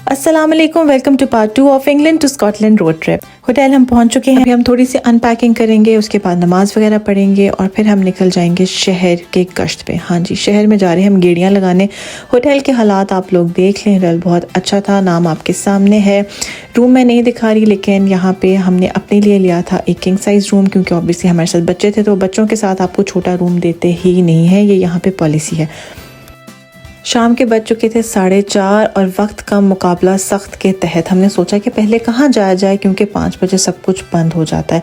अस्सलाम वालेकुम, welcome to part 2 of England to Scotland road trip. Hotel हम पहुंच चुके हैं। अभी हम थोड़ी सी अनपैकिंग करेंगे, उसके बाद नमाज वगैरह पढ़ेंगे और फिर हम निकल जाएंगे शहर के गश्त पे। हाँ जी, शहर में जा रहे हैं हम गेड़ियाँ लगाने। होटल के हालात आप लोग देख लें, होटल बहुत अच्छा था, नाम आपके सामने है। रूम मैं नहीं दिखा रही, लेकिन यहाँ पे हमने अपने लिए लिया था एक किंग साइज़ रूम, क्योंकि ऑब्वियसली हमारे साथ बच्चे थे तो बच्चों के साथ आपको छोटा रूम देते ही नहीं है, ये यहाँ पे पॉलिसी है। शाम के बज चुके थे 4:30 और वक्त का मुकाबला सख्त के तहत हमने सोचा कि पहले कहाँ जाया जाए, क्योंकि 5 बजे सब कुछ बंद हो जाता है।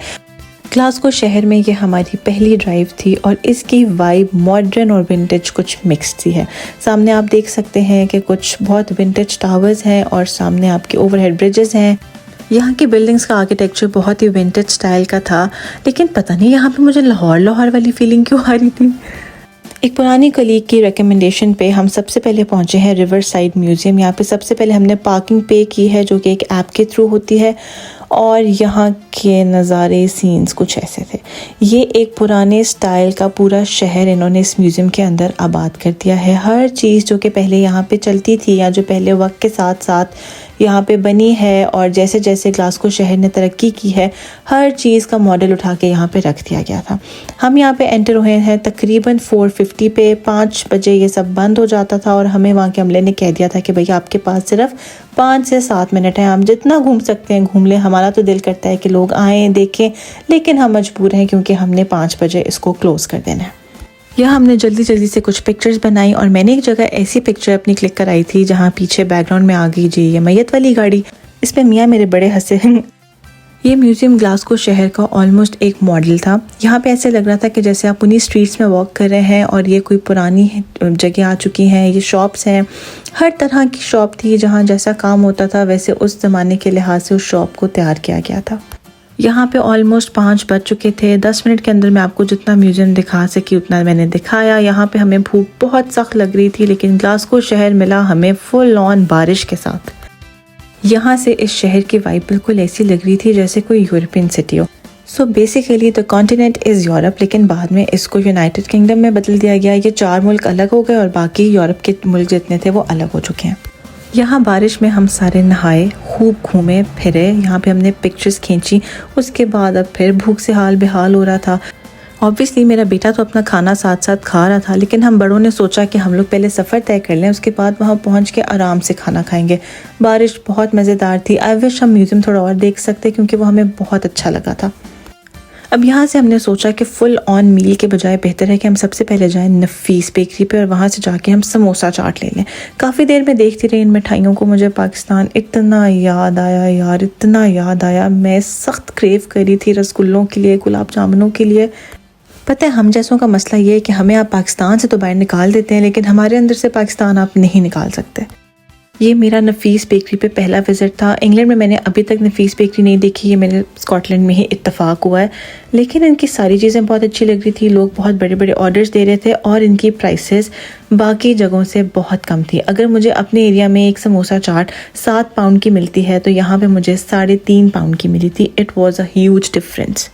ग्लासगो शहर में ये हमारी पहली ड्राइव थी और इसकी वाइब मॉडर्न और विंटेज कुछ मिक्स सी है। सामने आप देख सकते हैं कि कुछ बहुत विंटेज टावर्स हैं और सामने आपके ओवरहेड ब्रिजेस हैं। यहाँ की बिल्डिंग्स का आर्किटेक्चर बहुत ही विंटेज स्टाइल का था, लेकिन पता नहीं यहाँ पे मुझे लाहौर वाली फीलिंग क्यों आ रही थी। एक पुरानी कलीग की रिकमेंडेशन पे हम सबसे पहले पहुंचे हैं रिवर साइड म्यूज़ियम। यहाँ पे सबसे पहले हमने पार्किंग पे की है, जो कि एक ऐप के थ्रू होती है, और यहाँ के नज़ारे सीन्स कुछ ऐसे थे। ये एक पुराने स्टाइल का पूरा शहर इन्होंने इस म्यूज़ियम के अंदर आबाद कर दिया है। हर चीज़ जो कि पहले यहाँ पे चलती थी या जो पहले वक्त के साथ साथ यहाँ पे बनी है और जैसे जैसे ग्लासगो शहर ने तरक्की की है, हर चीज़ का मॉडल उठा के यहाँ पे रख दिया गया था। हम यहाँ पे एंटर हुए हैं तकरीबन 4:50 पे। 5 बजे ये सब बंद हो जाता था और हमें वहाँ के अमले ने कह दिया था कि भैया आपके पास सिर्फ 5 से 7 मिनट है, हम जितना घूम सकते हैं घूम लें। हमारा तो दिल करता है कि लोग आएँ देखें, लेकिन हम मजबूर हैं क्योंकि हमने 5 बजे इसको क्लोज़ कर देना है। यहाँ हमने जल्दी से कुछ पिक्चर्स बनाई और मैंने एक जगह ऐसी पिक्चर अपनी क्लिक कराई थी जहाँ पीछे बैकग्राउंड में आ गई जी ये मैयत वाली गाड़ी। इस पे मियाँ मेरे बड़े हंसे। ये म्यूज़ियम ग्लासगो शहर का ऑलमोस्ट एक मॉडल था। यहाँ पे ऐसे लग रहा था कि जैसे आप उन्हीं स्ट्रीट्स में वॉक कर रहे हैं और ये कोई पुरानी जगह आ चुकी हैं। ये शॉप्स हैं, हर तरह की शॉप थी, जहाँ जैसा काम होता था वैसे उस ज़माने के लिहाज से उस शॉप को तैयार किया गया था। यहाँ पे ऑलमोस्ट 5 बज चुके थे। 10 मिनट के अंदर मैं आपको जितना म्यूज़ियम दिखा सकी उतना मैंने दिखाया। यहाँ पे हमें भूख बहुत सख्त लग रही थी, लेकिन ग्लासगो शहर मिला हमें फुल ऑन बारिश के साथ। यहाँ से इस शहर की वाइब बिल्कुल ऐसी लग रही थी जैसे कोई यूरोपियन सिटी हो। So basically the continent is Europe, लेकिन बाद में इसको यूनाइटेड किंगडम में बदल दिया गया। ये 4 मुल्क अलग हो गए और बाकी यूरोप के मुल्क जितने थे वो अलग हो चुके हैं। यहाँ बारिश में हम सारे नहाए, खूब घूमे फिरे, यहाँ पे हमने पिक्चर्स खींची। उसके बाद अब फिर भूख से हाल बेहाल हो रहा था। ऑब्वियसली मेरा बेटा तो अपना खाना साथ साथ खा रहा था, लेकिन हम बड़ों ने सोचा कि हम लोग पहले सफ़र तय कर लें, उसके बाद वहाँ पहुँच के आराम से खाना खाएंगे। बारिश बहुत मज़ेदार थी। आई विश हम म्यूज़ियम थोड़ा और देख सकते, क्योंकि वो हमें बहुत अच्छा लगा था। अब यहाँ से हमने सोचा कि फुल ऑन मील के बजाय बेहतर है कि हम सबसे पहले जाएं नफीस बेकरी पे और वहाँ से जाके हम समोसा चाट ले लें। काफ़ी देर में देखती रही इन मिठाइयों को, मुझे पाकिस्तान इतना याद आया यार, इतना याद आया। मैं सख्त क्रेव करी थी रसगुल्लों के लिए, गुलाब जामुनों के लिए। पता है हम जैसों का मसला ये है कि हमें आप पाकिस्तान से तो बाहर निकाल देते हैं, लेकिन हमारे अंदर से पाकिस्तान आप नहीं निकाल सकते। ये मेरा नफीस बेकरी पे पहला विज़िट था। इंग्लैंड में मैंने अभी तक नफीस बेकरी नहीं देखी, ये मेरे स्कॉटलैंड में ही इत्तेफाक हुआ है, लेकिन इनकी सारी चीज़ें बहुत अच्छी लग रही थी। लोग बहुत बड़े बड़े ऑर्डर्स दे रहे थे और इनकी प्राइसेस बाकी जगहों से बहुत कम थी। अगर मुझे अपने एरिया में एक समोसा चाट 7 पाउंड की मिलती है तो यहाँ पे मुझे 3.5 पाउंड की मिली थी। It was a huge difference.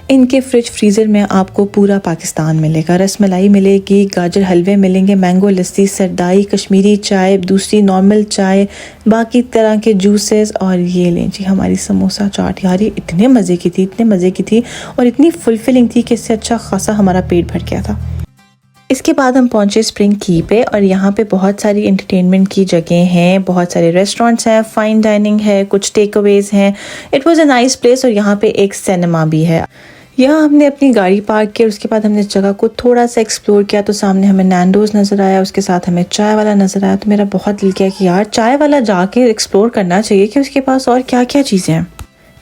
इनके फ्रिज फ्रीज़र में आपको पूरा पाकिस्तान मिलेगा। रसमलाई मिलेगी, गाजर हलवे मिलेंगे, मैंगो लस्सी, सरदाई, कश्मीरी चाय, दूसरी नॉर्मल चाय, बाकी तरह के जूसेस। और ये लें जी हमारी समोसा चाट। यार ये इतने मज़े की थी और इतनी फुलफिलिंग थी कि इससे अच्छा खासा हमारा पेट भर गया था। इसके बाद हम पहुंचे स्प्रिंग की पे और यहाँ पे बहुत सारी एंटरटेनमेंट की जगह हैं, बहुत सारे रेस्टोरेंट्स हैं, फाइन डाइनिंग है, कुछ टेक अवेज हैं। It was a nice place और यहाँ पे एक सिनेमा भी है। यहाँ हमने अपनी गाड़ी पार्क की, उसके बाद हमने इस जगह को थोड़ा सा एक्सप्लोर किया तो सामने हमें नैंडोज नज़र आया, उसके साथ हमें चाय वाला नज़र आया। तो मेरा बहुत दिल किया कि यार चाय वाला जाके एक्सप्लोर करना चाहिए कि उसके पास और क्या क्या चीज़ें हैं।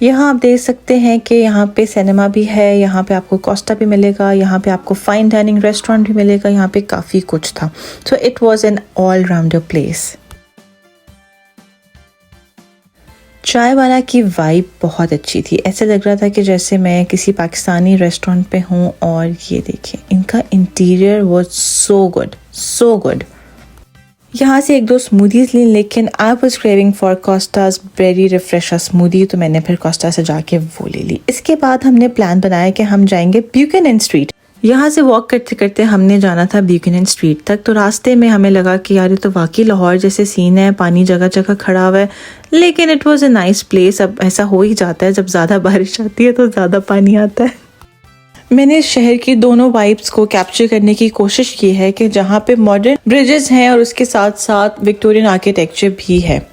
यहाँ आप देख सकते हैं कि यहाँ पे सिनेमा भी है, यहाँ पे आपको कोस्टा भी मिलेगा, यहाँ पे आपको फाइन डाइनिंग रेस्टोरेंट भी मिलेगा, यहाँ पे काफ़ी कुछ था। So it was an all rounder place. चाय वाला की वाइब बहुत अच्छी थी। ऐसे लग रहा था कि जैसे मैं किसी पाकिस्तानी रेस्टोरेंट पे हूँ। और ये देखें इनका इंटीरियर वाज सो गुड। यहाँ से 1-2 स्मूदीज़ ली, लेकिन I was craving for Costa's berry refresher smoothie, तो मैंने फिर कोस्टा से जाके वो ले ली। इसके बाद हमने प्लान बनाया कि हम जाएंगे ब्यूकेनन स्ट्रीट। यहाँ से वॉक करते करते हमने जाना था ब्यूकेनन स्ट्रीट तक। तो रास्ते में हमें लगा कि यार ये तो वाकई लाहौर जैसे सीन है, पानी जगह जगह खड़ा हुआ है, लेकिन it was a nice place. अब ऐसा हो ही जाता है, जब ज़्यादा बारिश आती है तो ज़्यादा पानी आता है। मैंने इस शहर की दोनों वाइब्स को कैप्चर करने की कोशिश की है कि जहाँ पे मॉडर्न ब्रिजेस हैं और उसके साथ साथ विक्टोरियन आर्किटेक्चर भी है।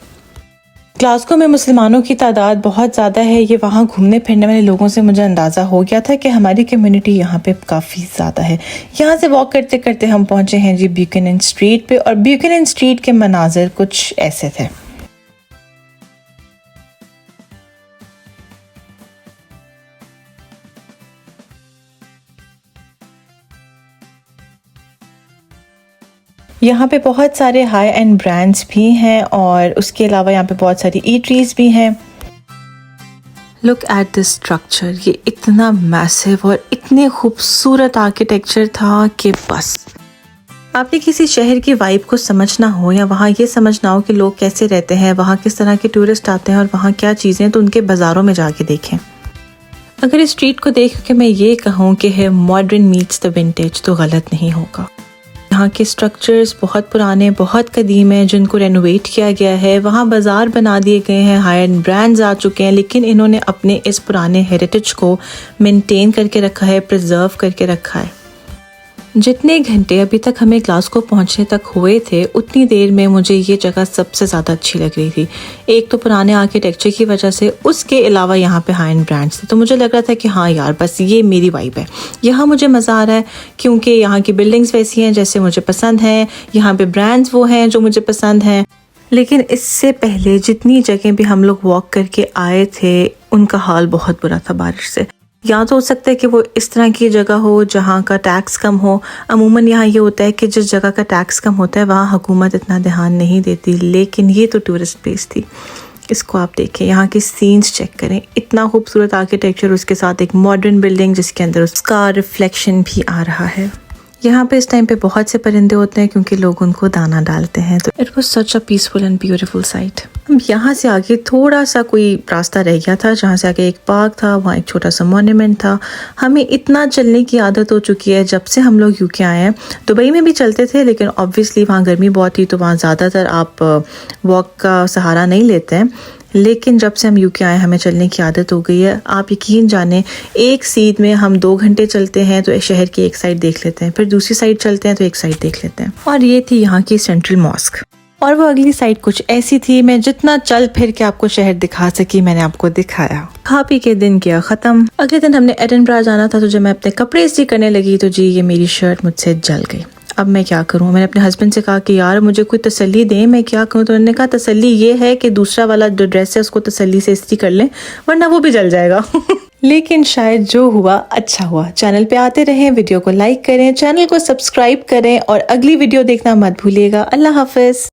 ग्लासगो में मुसलमानों की तादाद बहुत ज़्यादा है। ये वहाँ घूमने फिरने वाले लोगों से मुझे अंदाज़ा हो गया था कि हमारी कम्युनिटी यहाँ पे काफ़ी ज़्यादा है। यहाँ से वॉक करते करते हम पहुँचे हैं जी ब्यूकेनन स्ट्रीट पे, और ब्यूकेनन स्ट्रीट के मनाजिर कुछ ऐसे थे। यहाँ पे बहुत सारे हाई एंड ब्रांड्स भी हैं और उसके अलावा यहाँ पे बहुत सारी ईटरीज भी हैं। लुक एट दिस स्ट्रक्चर, ये इतना मैसिव और इतने खूबसूरत आर्किटेक्चर था कि बस आपने किसी शहर की वाइब को समझना हो या वहाँ ये समझना हो कि लोग कैसे रहते हैं, वहाँ किस तरह के टूरिस्ट आते हैं और वहाँ क्या चीज़ें, तो उनके बाज़ारों में जाके देखें। अगर इस स्ट्रीट को देख के मैं ये कहूँ कि है मॉडर्न मीट्स द विंटेज तो गलत नहीं होगा। यहाँ के स्ट्रक्चर्स बहुत पुराने, बहुत कदीम हैं, जिनको रेनोवेट किया गया है। वहाँ बाज़ार बना दिए गए हैं, हाई एंड ब्रांड्स आ चुके हैं, लेकिन इन्होंने अपने इस पुराने हेरिटेज को मेंटेन करके रखा है, प्रिजर्व करके रखा है। जितने घंटे अभी तक हमें ग्लासगो पहुँचने तक हुए थे, उतनी देर में मुझे ये जगह सबसे ज़्यादा अच्छी लग रही थी। एक तो पुराने आर्किटेक्चर की वजह से, उसके अलावा यहाँ पे हाई एंड ब्रांड्स थे, तो मुझे लग रहा था कि हाँ यार बस ये मेरी वाइब है, यहाँ मुझे मज़ा आ रहा है, क्योंकि यहाँ की बिल्डिंग्स वैसी हैं जैसे मुझे पसंद हैं, यहाँ पे ब्रांड्स वो हैं जो मुझे पसंद हैं। लेकिन इससे पहले जितनी जगह भी हम लोग वॉक करके आए थे, उनका हाल बहुत बुरा था बारिश से। या तो हो सकता है कि वो इस तरह की जगह हो जहाँ का टैक्स कम हो। अमूमन यहाँ ये होता है कि जिस जगह का टैक्स कम होता है वहाँ हुकूमत इतना ध्यान नहीं देती, लेकिन ये तो टूरिस्ट प्लेस थी। इसको आप देखें, यहाँ के सीन्स चेक करें, इतना खूबसूरत आर्किटेक्चर, उसके साथ एक मॉडर्न बिल्डिंग जिसके अंदर उसका रिफ्लेक्शन भी आ रहा है। यहाँ पे इस टाइम पे बहुत से परिंदे होते हैं क्योंकि लोग उनको दाना डालते हैं। तो it was such a peaceful and beautiful sight. हम यहाँ से आगे थोड़ा सा कोई रास्ता रह गया था, जहाँ से आगे एक पार्क था, वहाँ एक छोटा सा मॉन्यूमेंट था। हमें इतना चलने की आदत हो चुकी है जब से हम लोग यूके आए हैं। दुबई में भी चलते थे, लेकिन ऑब्वियसली वहाँ गर्मी बहुत थी, तो वहाँ ज़्यादातर आप वॉक का सहारा नहीं लेते हैं। लेकिन जब से हम यूके आए, हमें चलने की आदत हो गई है। आप यकीन जाने, एक सीध में हम 2 घंटे चलते हैं तो शहर की एक साइड देख लेते हैं, फिर दूसरी साइड चलते हैं तो एक साइड देख लेते हैं। और ये थी यहाँ की सेंट्रल मॉस्क, और वो अगली साइड कुछ ऐसी थी। मैं जितना चल फिर के आपको शहर दिखा सकी मैंने आपको दिखाया। खा पी के दिन किया ख़त्म। अगले दिन हमने एडिनबरा जाना था, तो जब मैं अपने कपड़े इस्त्री करने लगी तो जी ये मेरी शर्ट मुझसे जल गई। अब मैं क्या करूँ? मैंने अपने हस्बैंड से कहा कि यार मुझे कोई तसल्ली दे, मैं क्या करूँ? तो उन्होंने कहा तसल्ली ये है कि दूसरा वाला जो ड्रेस है उसको तसल्ली से इस्त्री कर लें, वरना वो भी जल जाएगा। लेकिन शायद जो हुआ अच्छा हुआ। चैनल पे आते रहें, वीडियो को लाइक करें, चैनल को सब्सक्राइब करें और अगली वीडियो देखना मत भूलिएगा। अल्लाह हाफिज।